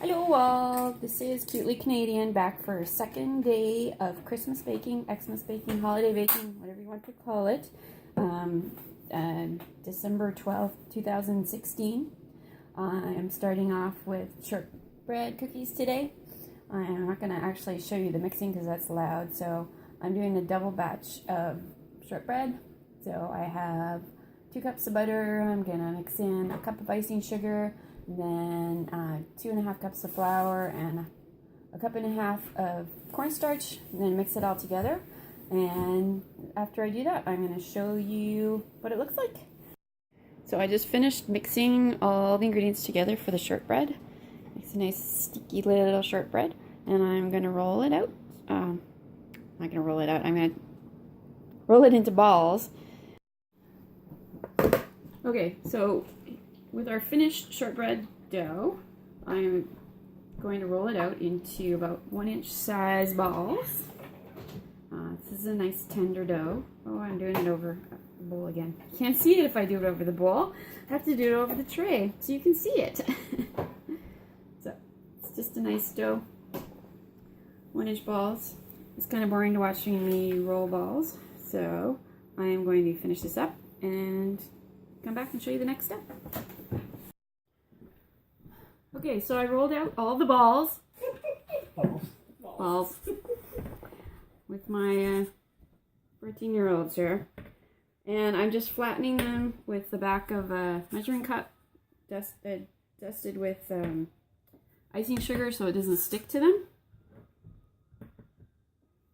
Hello all, this is Cutely Canadian back for a second day of Christmas baking, Xmas baking, holiday baking, whatever you want to call it. December 12th, 2016. I'm starting off with shortbread cookies today. I'm not going to actually show you the mixing because that's loud, so I'm doing a double batch of shortbread. So I have 2 cups of butter. I'm going to mix in a cup of icing sugar, then 2.5 cups of flour and a cup and a half of cornstarch, and then mix it all together. And after I do that, I'm going to show you what it looks like. So I just finished mixing all the ingredients together for the shortbread. It's a nice sticky little shortbread, and I'm going to roll it out. I'm not going to roll it out. I'm going to roll it into balls. Okay, so with our finished shortbread dough, I'm going to roll it out into about 1-inch size balls. This is a nice tender dough. Oh, I'm doing it over the bowl again. You can't see it if I do it over the bowl. I have to do it over the tray so you can see it. So it's just a nice dough. 1-inch balls. It's kind of boring to watching me roll balls, so I am going to finish this up and come back and show you the next step. Okay, so I rolled out all the balls with my 14-year-olds here, and I'm just flattening them with the back of a measuring cup dusted with icing sugar so it doesn't stick to them.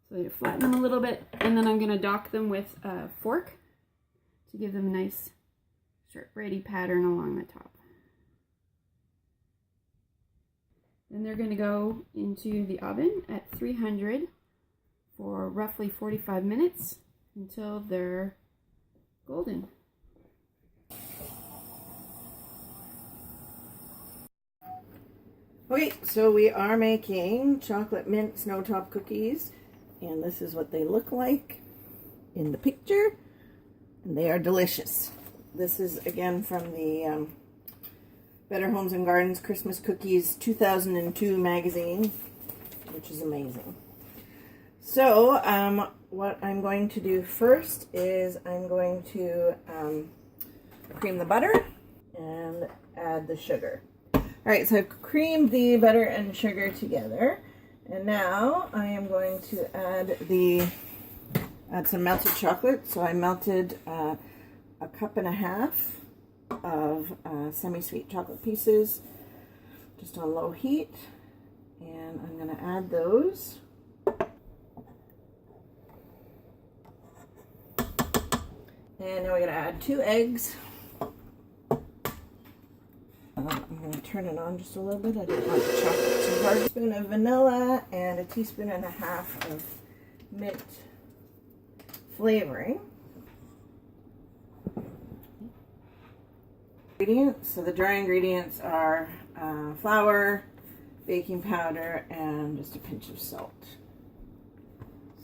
So you flatten them a little bit, and then I'm going to dock them with a fork to give them a nice shortbready pattern along the top. Then they're going to go into the oven at 300 for roughly 45 minutes until they're golden. Okay, so we are making chocolate mint snowtop cookies, and this is what they look like in the picture, and they are delicious. This is again from the Better Homes and Gardens Christmas Cookies 2002 magazine, which is amazing. So what I'm going to do first is I'm going to cream the butter and add the sugar. Alright, so I've creamed the butter and sugar together, and now I am going to add some melted chocolate. So I melted a cup and a half of semi-sweet chocolate pieces just on low heat, and I'm going to add those. And now we're going to add 2 eggs. I'm going to turn it on just a little bit. I don't want the chocolate too hard. A teaspoon of vanilla and a teaspoon and a half of mint flavoring. Ingredients. So the dry ingredients are flour, baking powder, and just a pinch of salt.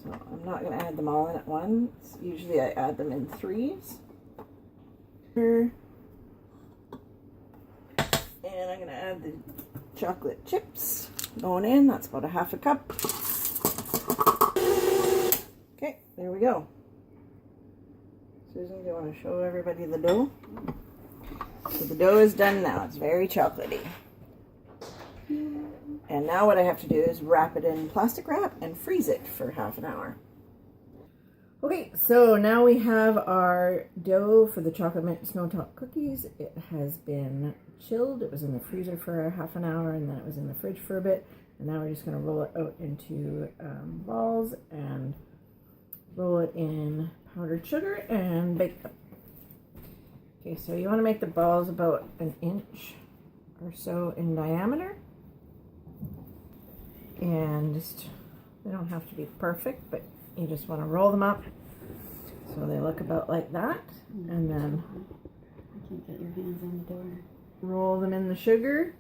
So I'm not going to add them all in at once. Usually I add them in 3s. And I'm going to add the chocolate chips going in. That's about a half a cup. Okay, there we go. Susan, do you want to show everybody the dough? So the dough is done now. It's very chocolatey. And now what I have to do is wrap it in plastic wrap and freeze it for half an hour. Okay, so now we have our dough for the chocolate mint snowtop cookies. It has been chilled. It was in the freezer for half an hour, and then it was in the fridge for a bit. And now we're just going to roll it out into balls and roll it in powdered sugar and bake them. Okay, so you want to make the balls about 1 inch or so in diameter. And they don't have to be perfect, but you just want to roll them up so they look about like that. And then I can't get your hands on the door. Roll them in the sugar.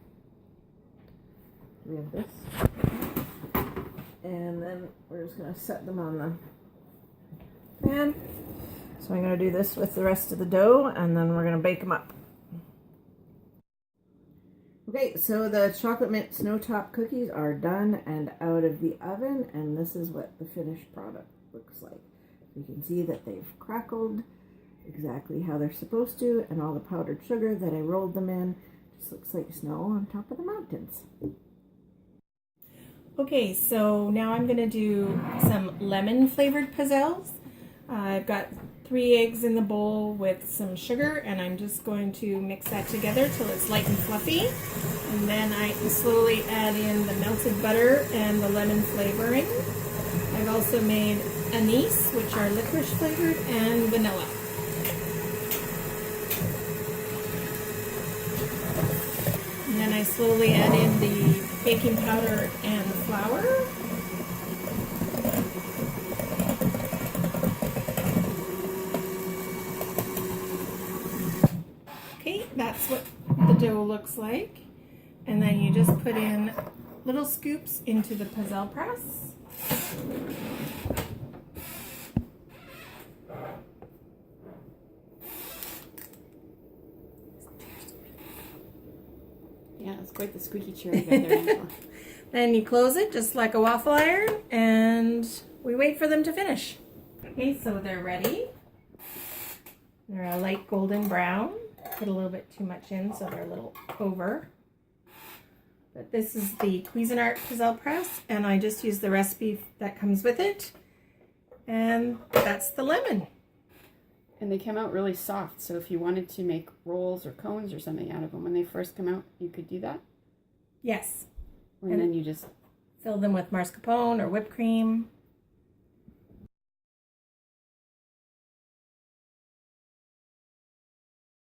We have this. And then we're just going to set them on the pan. So I'm going to do this with the rest of the dough, and then we're going to bake them up. Okay, so the chocolate mint snowtop cookies are done and out of the oven, and this is what the finished product looks like. You can see that they've crackled exactly how they're supposed to, and all the powdered sugar that I rolled them in just looks like snow on top of the mountains. Okay, so now I'm going to do some lemon flavored pizzelles. I've got 3 eggs in the bowl with some sugar, and I'm just going to mix that together till it's light and fluffy. And then I can slowly add in the melted butter and the lemon flavoring. I've also made anise, which are licorice flavored, and vanilla. And then I slowly add in the baking powder and the flour. Okay, that's what the dough looks like. And then you just put in little scoops into the pizzelle press. Yeah, it's quite the squeaky chair you got there, Angela. Then you close it just like a waffle iron, and we wait for them to finish. Okay, so they're ready. They're a light golden brown. Put a little bit too much in, so they're a little over. But this is the Cuisinart pizzelle press, and I just use the recipe that comes with it. And that's the lemon. And they came out really soft, so if you wanted to make rolls or cones or something out of them when they first come out, you could do that. Yes. And then you just fill them with mascarpone or whipped cream.